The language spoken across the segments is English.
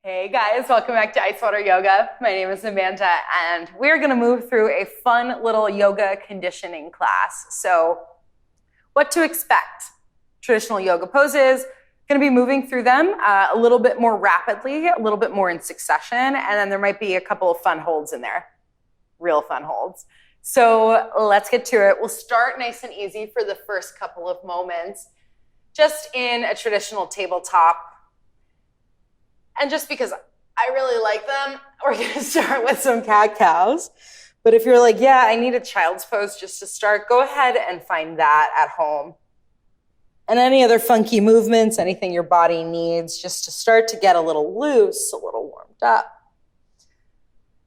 Hey guys, welcome back to Icewater Yoga. My name is Amanda and we're gonna move through a fun little yoga conditioning class. So what to expect? Traditional yoga poses, gonna be moving through them a little bit more rapidly, a little bit more in succession, and then there might be a couple of fun holds in there, real fun holds. So let's get to it. We'll start nice and easy for the first couple of moments, just in a traditional tabletop. And just because I really like them, we're going to start with some cat-cows. But if you're like, yeah, I need a child's pose just to start, go ahead and find that at home. And any other funky movements, anything your body needs, just to start to get a little loose, a little warmed up.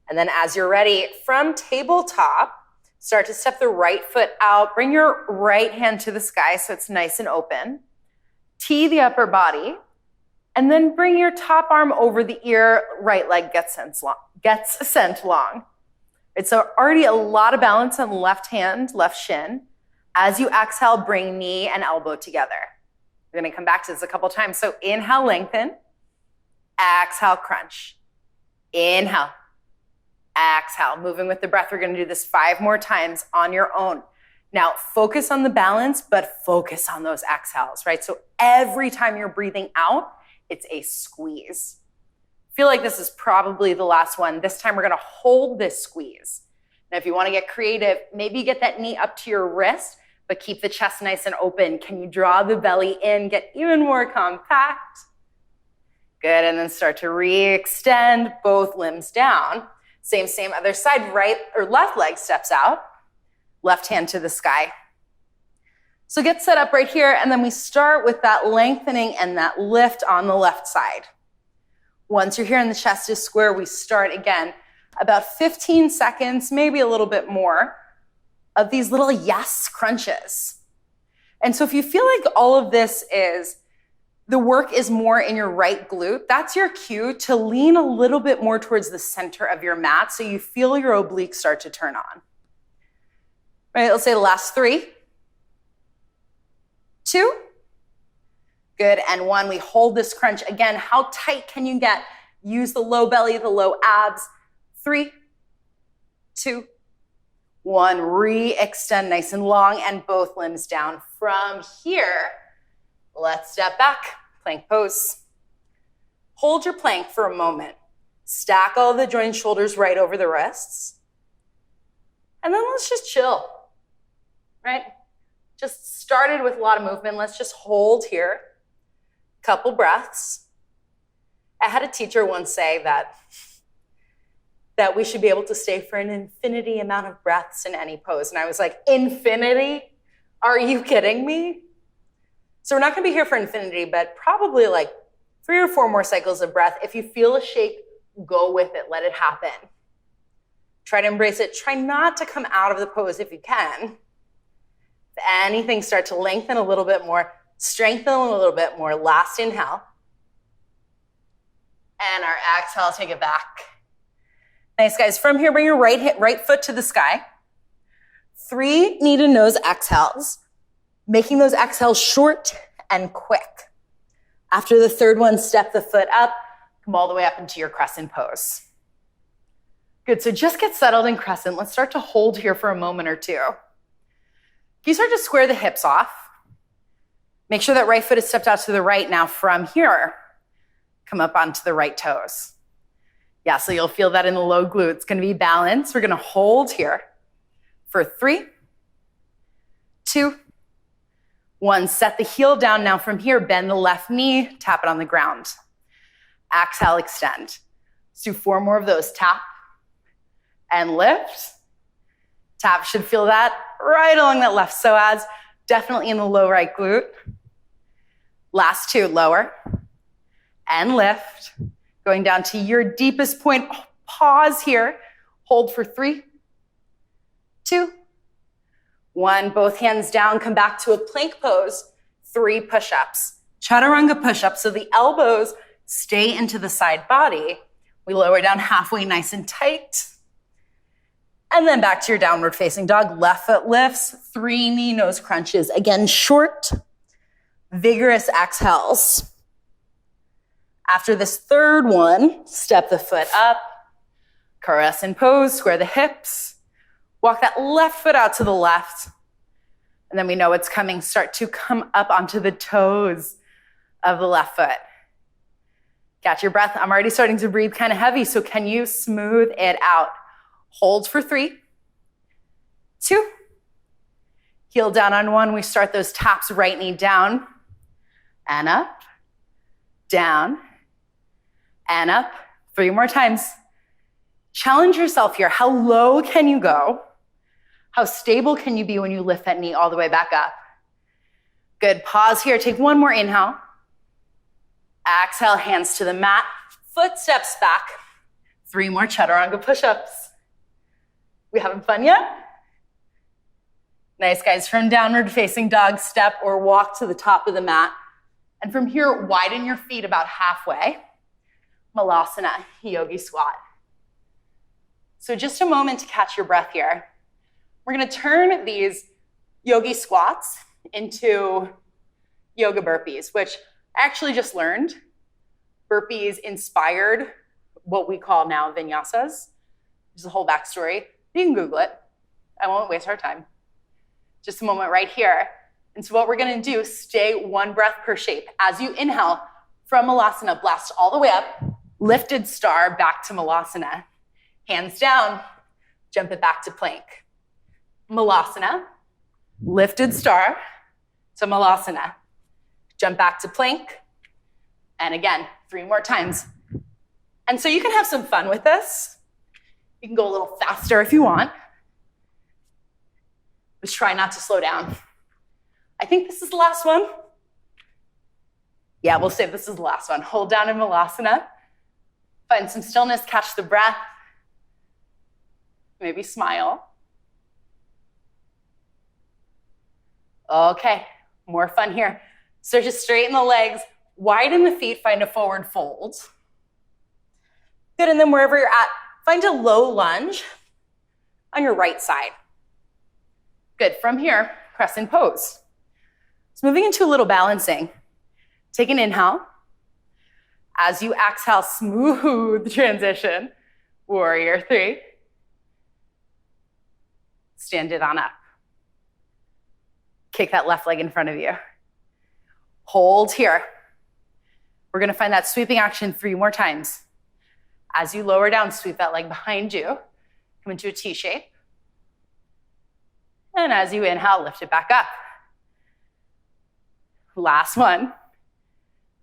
And then as you're ready, from tabletop, start to step the right foot out. Bring your right hand to the sky so it's nice and open. Tee the upper body. And then bring your top arm over the ear, right leg gets sent long. It's already a lot of balance on the left hand, left shin. As you exhale, bring knee and elbow together. We're gonna come back to this a couple times. So inhale, lengthen. Exhale, crunch. Inhale. Exhale. Moving with the breath, we're gonna do this 5 more times on your own. Now, focus on the balance, but focus on those exhales, right? So every time you're breathing out, it's a squeeze. I feel like this is probably the last one. This time we're gonna hold this squeeze. Now, if you wanna get creative, maybe get that knee up to your wrist, but keep the chest nice and open. Can you draw the belly in, get even more compact? Good, and then start to re-extend both limbs down. Same, other side, right or left leg steps out, left hand to the sky. So get set up right here, and then we start with that lengthening and that lift on the left side. Once you're here and the chest is square, we start again, about 15 seconds, maybe a little bit more, of these little yes crunches. And so if you feel like all of this is, the work is more in your right glute, that's your cue to lean a little bit more towards the center of your mat so you feel your obliques start to turn on. Right, let's say the last 3. 2, good, and 1. We hold this crunch. Again, how tight can you get? Use the low belly, the low abs. 3, 2, 1. Re-extend nice and long and both limbs down. From here, let's step back, plank pose. Hold your plank for a moment. Stack all the joints, shoulders right over the wrists. And then let's just chill, right? Just started with a lot of movement. Let's just hold here. Couple breaths. I had a teacher once say that we should be able to stay for an infinity amount of breaths in any pose. And I was like, infinity? Are you kidding me? So we're not gonna be here for infinity, but probably like 3 or 4 more cycles of breath. If you feel a shake, go with it, let it happen. Try to embrace it. Try not to come out of the pose if you can. If anything, start to lengthen a little bit more, strengthen a little bit more. Last inhale. And our exhale, take it back. Nice, guys. From here, bring your right foot to the sky. 3 knee to nose exhales, making those exhales short and quick. After the 3rd one, step the foot up, come all the way up into your crescent pose. Good, so just get settled in crescent. Let's start to hold here for a moment or two. You start to square the hips off. Make sure that right foot is stepped out to the right. Now from here, come up onto the right toes. Yeah, so you'll feel that in the low glute. It's gonna be balanced. We're gonna hold here for 3, 2, 1. Set the heel down. Now from here, bend the left knee, tap it on the ground. Exhale, extend. Let's do 4 more of those. Tap and lift. Tap, should feel that right along that left psoas, definitely in the low right glute. Last 2, lower and lift. Going down to your deepest point. Pause here. Hold for 3, 2, 1. Both hands down. Come back to a plank pose. 3 push-ups. Chaturanga push-ups. So the elbows stay into the side body. We lower down halfway, nice and tight. And then back to your downward facing dog. Left foot lifts. 3 knee nose crunches. Again, short, vigorous exhales. After this third one, step the foot up, crescent pose, square the hips, walk that left foot out to the left, and then we know what's coming. Start to come up onto the toes of the left foot. Catch your breath. I'm already starting to breathe kind of heavy, so can you smooth it out? Hold for 3, 2, heel down on 1. We start those taps, right knee down, and up, down, and up. 3 more times. Challenge yourself here. How low can you go? How stable can you be when you lift that knee all the way back up? Good. Pause here. Take one more inhale. Exhale, hands to the mat. Foot steps back. 3 more chaturanga push-ups. We having fun yet? Nice, guys. From downward facing dog, step or walk to the top of the mat. And from here, widen your feet about halfway. Malasana, yogi squat. So just a moment to catch your breath here. We're going to turn these yogi squats into yoga burpees, which I actually just learned. Burpees inspired what we call now vinyasas. There's a whole backstory. You can Google it. I won't waste our time. Just a moment right here. And so what we're going to do, stay 1 breath per shape. As you inhale from Malasana, blast all the way up, lifted star back to Malasana. Hands down, jump it back to plank. Malasana, lifted star to Malasana. Jump back to plank. And again, 3 more times. And so you can have some fun with this. You can go a little faster if you want. Just try not to slow down. I think this is the last one. Yeah, we'll say this is the last one. Hold down in Malasana. Find some stillness, catch the breath. Maybe smile. Okay, more fun here. So just straighten the legs, widen the feet, find a forward fold. Good, and then wherever you're at, find a low lunge on your right side. Good, from here, crescent pose. So moving into a little balancing. Take an inhale. As you exhale, smooth transition. Warrior 3. Stand it on up. Kick that left leg in front of you. Hold here. We're going to find that sweeping action 3 more times. As you lower down, sweep that leg behind you. Come into a T shape. And as you inhale, lift it back up. Last one.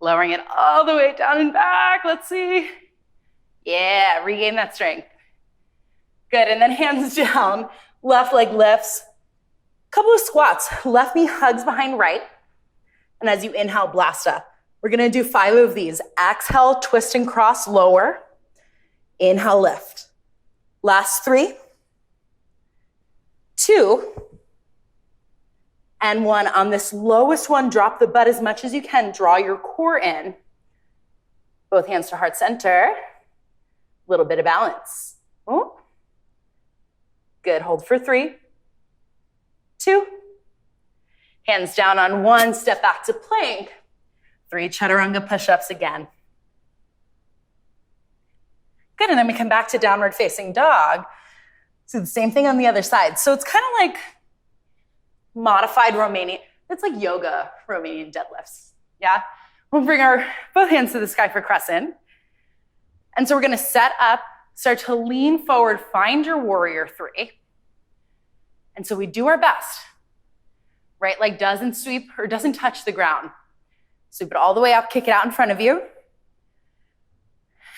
Lowering it all the way down and back. Let's see. Yeah, regain that strength. Good, and then hands down. Left leg lifts. Couple of squats. Left knee hugs behind right. And as you inhale, blast up. We're going to do 5 of these. Exhale, twist and cross, lower. Inhale, lift. Last 3, 2, and 1. On this lowest one, drop the butt as much as you can. Draw your core in. Both hands to heart center. A little bit of balance. Oh. Good. Hold for 3, 2. Hands down on 1. Step back to plank. 3 chaturanga push-ups again. Good, and then we come back to downward facing dog. So the same thing on the other side. So it's kind of like modified Romanian. It's like yoga Romanian deadlifts. Yeah? We'll bring our both hands to the sky for crescent. And so we're going to set up, start to lean forward, find your warrior 3. And so we do our best. Right leg doesn't sweep or doesn't touch the ground. Sweep it all the way up, kick it out in front of you.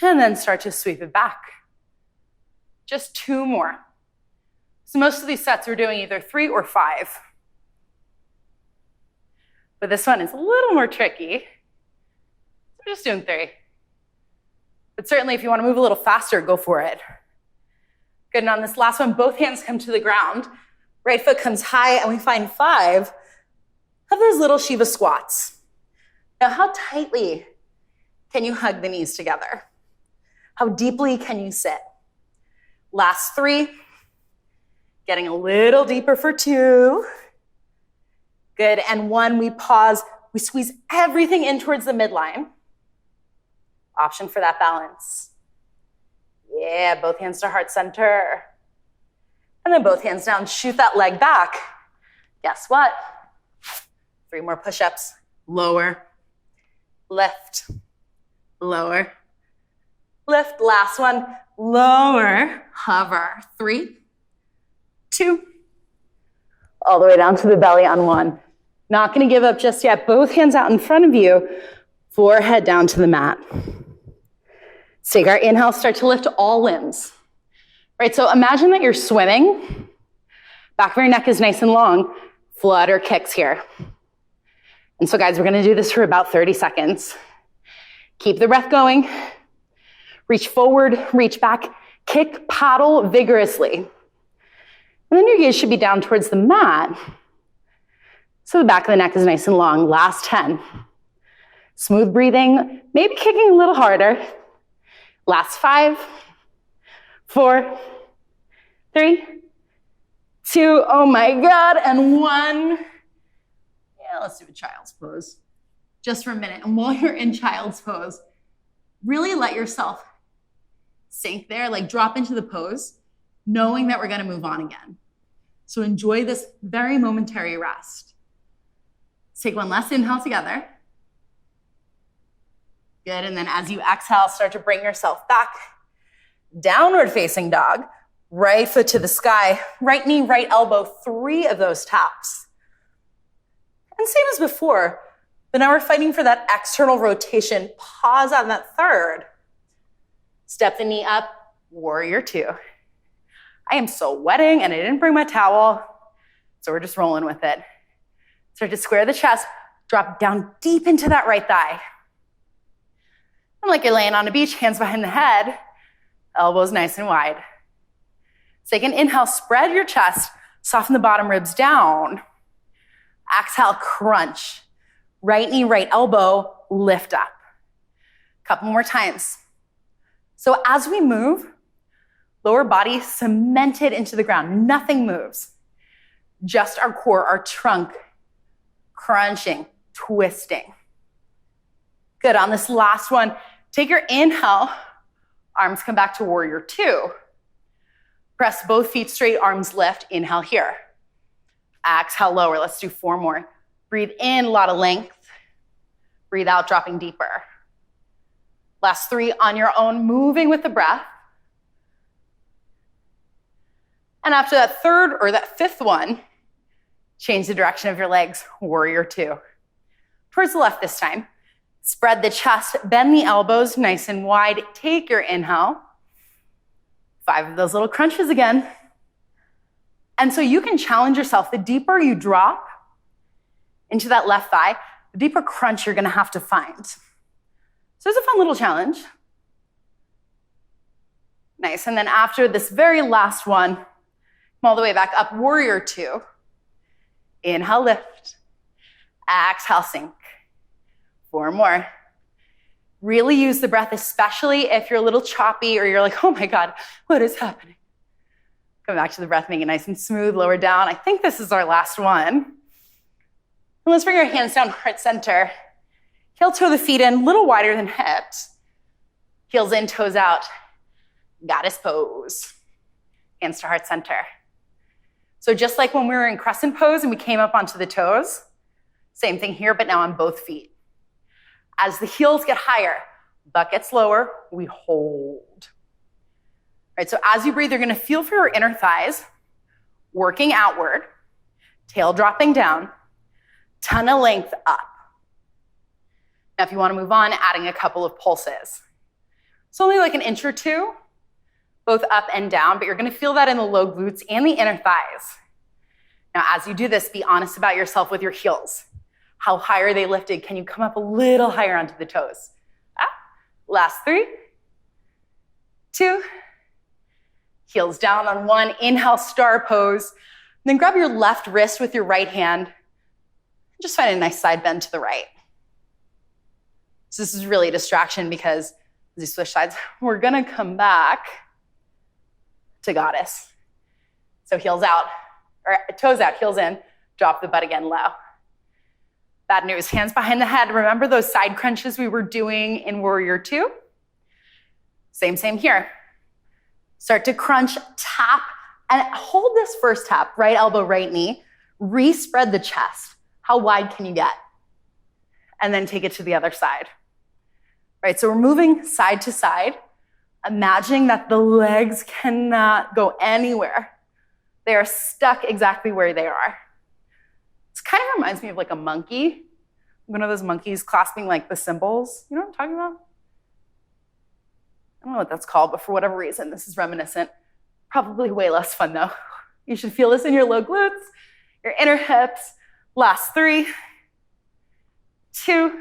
And then start to sweep it back. Just 2 more. So most of these sets we're doing either 3 or 5. But this one is a little more tricky. So we're just doing 3. But certainly if you want to move a little faster, go for it. Good, and on this last one, both hands come to the ground. Right foot comes high, and we find 5 of those little Shiva squats. Now, how tightly can you hug the knees together? How deeply can you sit? Last 3. Getting a little deeper for 2. Good, and 1, we pause. We squeeze everything in towards the midline. Option for that balance. Yeah, both hands to heart center. And then both hands down, shoot that leg back. Guess what? 3 more push-ups. Lower, lift, lower, lift. Last one, lower, hover. 3, 2, all the way down to the belly on 1. Not gonna give up just yet. Both hands out in front of you, forehead down to the mat. Let's take our inhale, start to lift all limbs. Right, so imagine that you're swimming. Back of your neck is nice and long. Flutter kicks here. And so guys, we're gonna do this for about 30 seconds. Keep the breath going. Reach forward, reach back, kick, paddle vigorously. And then your gaze should be down towards the mat. So the back of the neck is nice and long. Last 10. Smooth breathing, maybe kicking a little harder. Last 5, 4, 3, 2, oh my God, and 1. Yeah, let's do a child's pose just for a minute. And while you're in child's pose, really let yourself sink there, like drop into the pose, knowing that we're gonna move on again. So enjoy this very momentary rest. Let's take one last inhale together. Good, and then as you exhale, start to bring yourself back. Downward facing dog, right foot to the sky, right knee, right elbow, 3 of those taps. And same as before, but now we're fighting for that external rotation. Pause on that 3rd. Step the knee up, warrior 2. I am sweating and I didn't bring my towel, so we're just rolling with it. Start to square the chest, drop down deep into that right thigh. And like you're laying on a beach, hands behind the head, elbows nice and wide. Take an inhale, spread your chest, soften the bottom ribs down. Exhale, crunch. Right knee, right elbow, lift up. Couple more times. So as we move, lower body cemented into the ground. Nothing moves. Just our core, our trunk, crunching, twisting. Good, on this last one, take your inhale, arms come back to warrior 2. Press both feet straight, arms lift, inhale here. Exhale, lower, let's do 4 more. Breathe in, a lot of length. Breathe out, dropping deeper. Last 3 on your own, moving with the breath. And after that 3rd or that 5th one, change the direction of your legs, warrior 2. Towards the left this time. Spread the chest, bend the elbows nice and wide. Take your inhale. 5 of those little crunches again. And so you can challenge yourself. The deeper you drop into that left thigh, the deeper crunch you're gonna have to find. So it's a fun little challenge. Nice, and then after this very last one, come all the way back up, warrior 2. Inhale, lift. Exhale, sink. 4 more. Really use the breath, especially if you're a little choppy or you're like, oh my God, what is happening? Come back to the breath, make it nice and smooth, lower down. I think this is our last one. And let's bring our hands down, heart center. Heel toe the feet in, a little wider than hips. Heels in, toes out. Goddess pose. Hands to heart center. So just like when we were in crescent pose and we came up onto the toes, same thing here, but now on both feet. As the heels get higher, butt gets lower, we hold. Right, so as you breathe, you're gonna feel for your inner thighs, working outward, tail dropping down, ton of length up. Now, if you wanna move on, adding a couple of pulses. It's only like an inch or 2, both up and down, but you're gonna feel that in the low glutes and the inner thighs. Now, as you do this, be honest about yourself with your heels. How high are they lifted? Can you come up a little higher onto the toes? Last 3, 2, heels down on 1, inhale, star pose. Then grab your left wrist with your right hand. Just find a nice side bend to the right. So this is really a distraction because as you switch sides, we're gonna come back to goddess. So heels out, or toes out, heels in, drop the butt again low. Bad news, hands behind the head. Remember those side crunches we were doing in warrior 2? Same here. Start to crunch, tap, and hold this first tap, right elbow, right knee. Re-spread the chest. How wide can you get? And then take it to the other side. Right, so we're moving side to side, imagining that the legs cannot go anywhere. They are stuck exactly where they are. It kind of reminds me of like a monkey. One of those monkeys clasping like the cymbals. You know what I'm talking about? I don't know what that's called, but for whatever reason, this is reminiscent. Probably way less fun though. You should feel this in your low glutes, your inner hips. Last 3, 2,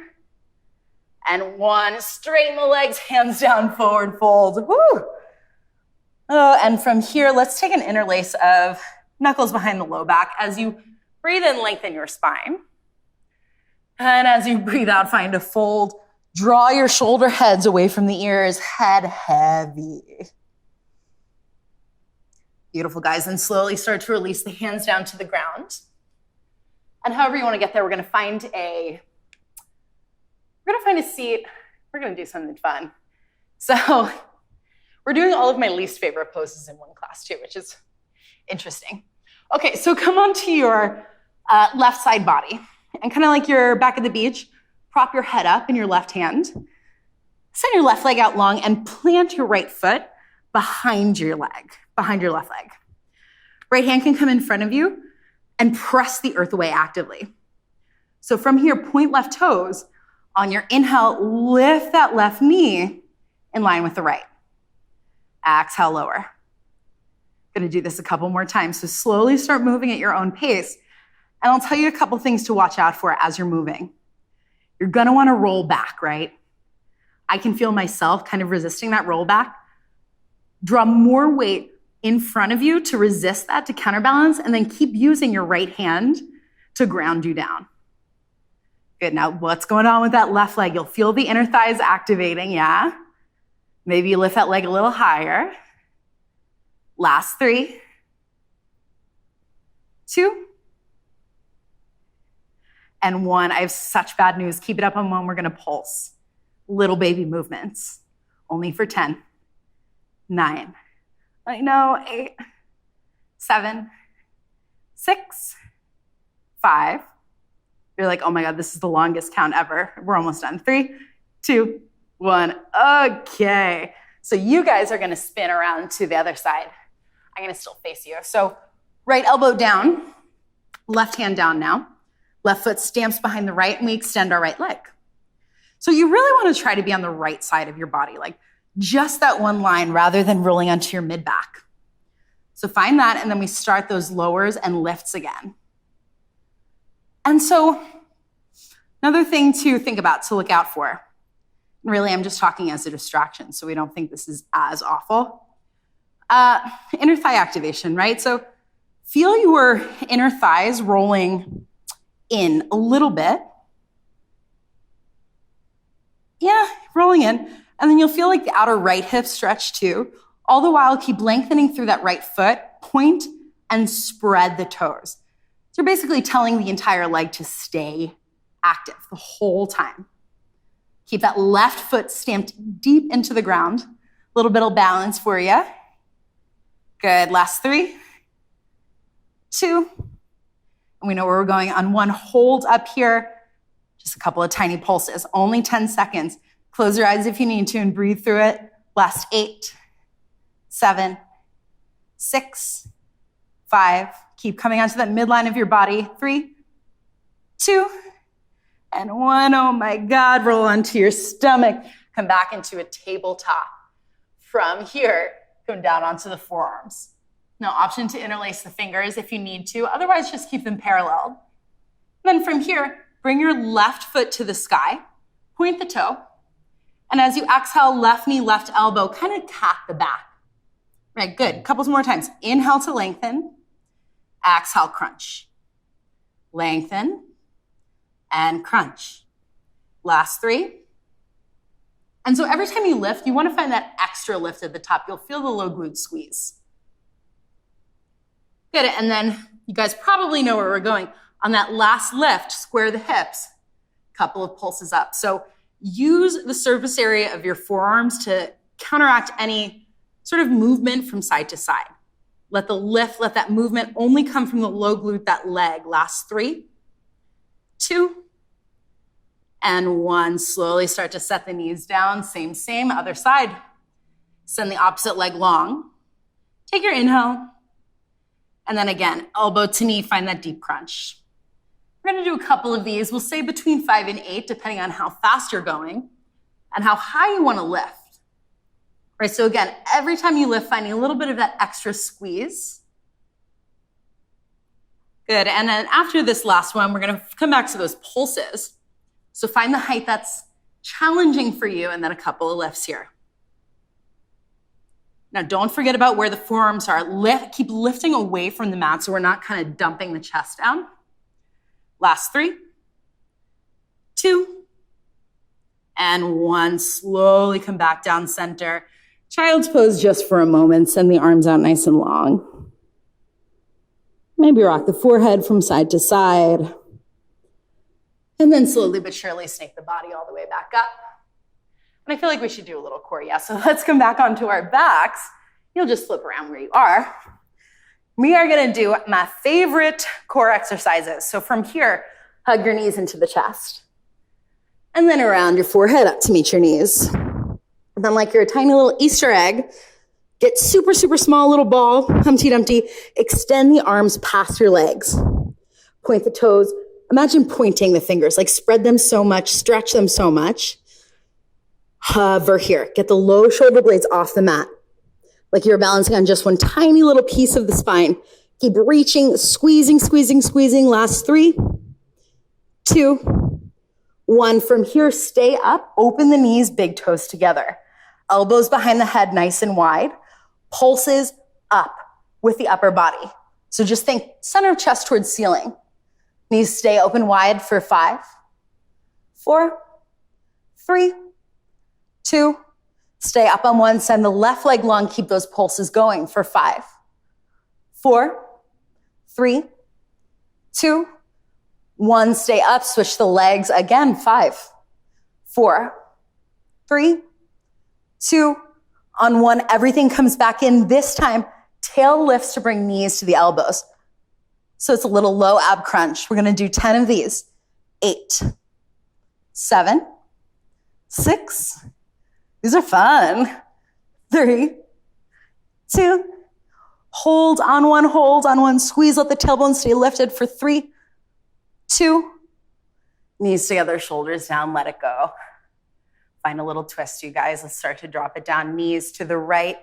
and 1. Straighten the legs, hands down, forward fold. Woo! Oh, and from here, let's take an interlace of knuckles behind the low back. As you breathe in, lengthen your spine. And as you breathe out, find a fold. Draw your shoulder heads away from the ears, head heavy. Beautiful, guys. And slowly start to release the hands down to the ground. And however you want to get there, we're going to find a seat. We're going to do something fun. So we're doing all of my least favorite poses in one class too, which is interesting. Okay, so come onto your left side body and kind of like you're back at the beach, prop your head up in your left hand, send your left leg out long and plant your right foot behind your left leg. Right hand can come in front of you and press the earth away actively. So from here, point left toes. On your inhale, lift that left knee in line with the right. Exhale, lower. Gonna do this a couple more times. So slowly start moving at your own pace. And I'll tell you a couple things to watch out for as you're moving. You're gonna wanna roll back, right? I can feel myself kind of resisting that roll back. Draw more weight in front of you to resist that, to counterbalance, and then keep using your right hand to ground you down. Good, now what's going on with that left leg? You'll feel the inner thighs activating, yeah? Maybe you lift that leg a little higher. Last 3, 2, and 1. I have such bad news. Keep it up on 1. We're gonna pulse. Little baby movements. Only for 10, 9, I know, 8, 7, 6, 5. You're like, oh my God, this is the longest count ever. We're almost done. 3, 2, 1. Okay. So you guys are gonna spin around to the other side. I'm gonna still face you. So right elbow down, left hand down now. Left foot stamps behind the right and we extend our right leg. So you really wanna try to be on the right side of your body, like just that one line rather than rolling onto your mid back. So find that and then we start those lowers and lifts again. And so another thing to think about, to look out for, really I'm just talking as a distraction so we don't think this is as awful. Inner thigh activation, right? So feel your inner thighs rolling in a little bit. Yeah, rolling in. And then you'll feel like the outer right hip stretch too. All the while, keep lengthening through that right foot, point and spread the toes. So you're basically telling the entire leg to stay active the whole time. Keep that left foot stamped deep into the ground. A little bit of balance for you. Good, last 3, 2, and we know where we're going on 1. Hold up here. Just a couple of tiny pulses, only 10 seconds. Close your eyes if you need to and breathe through it. Last 8, 7, 6, 5. Keep coming onto that midline of your body. 3, 2, and 1. Oh my God, roll onto your stomach. Come back into a tabletop. From here, come down onto the forearms. Now, option to interlace the fingers if you need to. Otherwise, just keep them parallel. Then from here, bring your left foot to the sky. Point the toe. And as you exhale, left knee, left elbow, kind of cat the back. Right, good. A couple more times. Inhale to lengthen. Exhale, crunch. Lengthen and crunch. Last 3. And so every time you lift, you want to find that extra lift at the top. You'll feel the low glute squeeze. Good, and then you guys probably know where we're going. On that last lift, square the hips, couple of pulses up. So use the surface area of your forearms to counteract any sort of movement from side to side. Let that movement only come from the low glute, that leg. Last 3, 2, and 1. Slowly start to set the knees down. Same, other side. Send the opposite leg long. Take your inhale. And then again, elbow to knee, find that deep crunch. We're gonna do a couple of these. We'll say between 5 and 8, depending on how fast you're going and how high you wanna lift. Right, so again, every time you lift, finding a little bit of that extra squeeze. Good, and then after this last one, we're gonna come back to those pulses. So find the height that's challenging for you, and then a couple of lifts here. Now, don't forget about where the forearms are. Keep lifting away from the mat so we're not kind of dumping the chest down. Last 3, 2, and 1. Slowly come back down center. Child's pose just for a moment. Send the arms out nice and long. Maybe rock the forehead from side to side. And then slowly but surely snake the body all the way back up. And I feel like we should do a little core, yeah. So let's come back onto our backs. You'll just flip around where you are. We are gonna do my favorite core exercises. So from here, hug your knees into the chest. And then around your forehead up to meet your knees. And then like you're a tiny little Easter egg, get super, super small little ball, Humpty Dumpty, extend the arms past your legs. Point the toes. Imagine pointing the fingers, like spread them so much, stretch them so much. Hover here. Get the low shoulder blades off the mat. Like you're balancing on just one tiny little piece of the spine. Keep reaching, squeezing. Last 3, 2, 1. From here, stay up. Open the knees, big toes together. Elbows behind the head, nice and wide. Pulses up with the upper body. So just think center of chest towards ceiling. Knees stay open wide for 5, 4, 3, 2, stay up on 1, send the left leg long, keep those pulses going for 5, 4, 3, 2, 1, stay up, switch the legs again, 5, 4, 3, 2, on 1, everything comes back in. This time, tail lifts to bring knees to the elbows. So it's a little low ab crunch. We're gonna do 10 of these. 8, 7, 6, these are fun. 3, 2, hold on 1, squeeze, let the tailbone stay lifted for 3, 2, knees together, shoulders down, let it go. Find a little twist, you guys. Let's start to drop it down, knees to the right,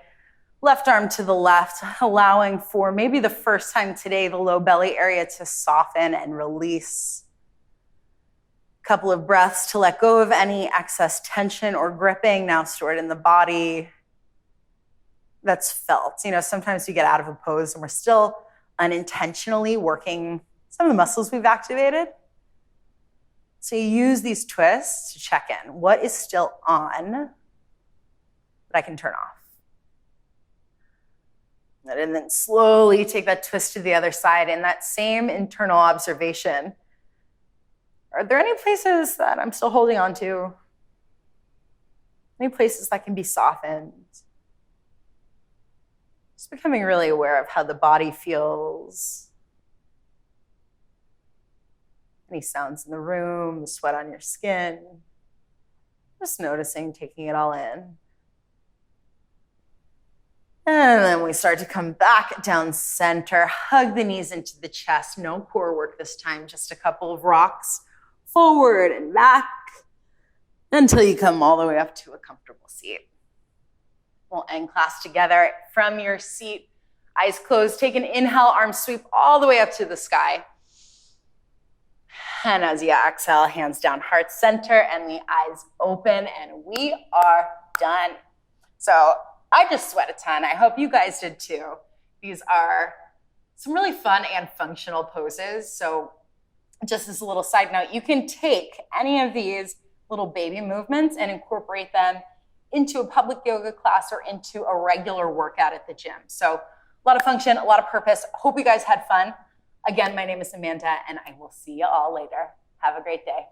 left arm to the left, allowing for maybe the first time today, the low belly area to soften and release. Couple of breaths to let go of any excess tension or gripping now stored in the body that's felt. You know, sometimes we get out of a pose and we're still unintentionally working some of the muscles we've activated. So you use these twists to check in. What is still on that I can turn off? And then slowly take that twist to the other side in that same internal observation. Are there any places that I'm still holding on to? Any places that can be softened? Just becoming really aware of how the body feels. Any sounds in the room, the sweat on your skin. Just noticing, taking it all in. And then we start to come back down center, hug the knees into the chest. No core work this time, just a couple of rocks forward and back until you come all the way up to a comfortable seat. We'll end class together from your seat, eyes closed. Take an inhale, arms sweep all the way up to the sky. And as you exhale, hands down, heart center, and the eyes open, and we are done. So I just sweat a ton. I hope you guys did too. These are some really fun and functional poses. So just as a little side note, you can take any of these little baby movements and incorporate them into a public yoga class or into a regular workout at the gym. So a lot of function, a lot of purpose. Hope you guys had fun. Again, my name is Amanda, and I will see you all later. Have a great day.